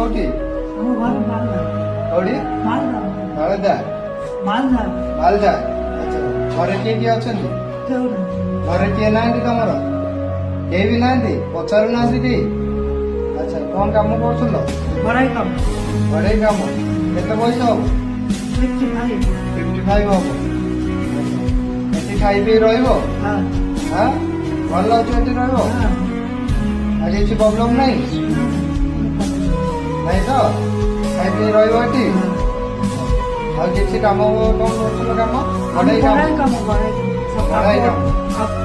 କୋଉଠି? ଆମ ଘର ମାଲଦା। କୋଉଠି? ମାଲଦା। ମାଳଦା। ମାଲଦା। ମାଲଦା। ଆଚ୍ଛା ଘରେ କିଏ କିଏ ଅଛନ୍ତି? କେଉଁଠି? ଘରେ କିଏ ନାହାନ୍ତି ତମର? କେହି ବି ନାହାନ୍ତି? ପଚାରୁନାହାନ୍ତି କେହି? ଆଚ୍ଛା କଣ କାମ କରୁଥିଲ? ବଢାଇ କାମ। ଘରେଇ କାମ। କେତେ ବୟସ ହବ? 55। 55 ହବ। ଏଠି ଖାଇ ପିଇ ରହିବ? ହଁ। ହଁ ଭଲ ଅଛି ଏଠି ରହିବ? ହଁ। ଆଉ କିଛି ପ୍ରୋବ୍ଲେମ୍ ନାହିଁ? ନାଇଁ ତ? ଖାଇ ପିଇ ରହିବ ଏଠି? ଆଉ କିଛି କାମ କଣ କରୁଥିଲ କାମ? ବଢେଇ କାମ। ବଢାଇ କାମ। ବଢାଇ କାମ। କାମ।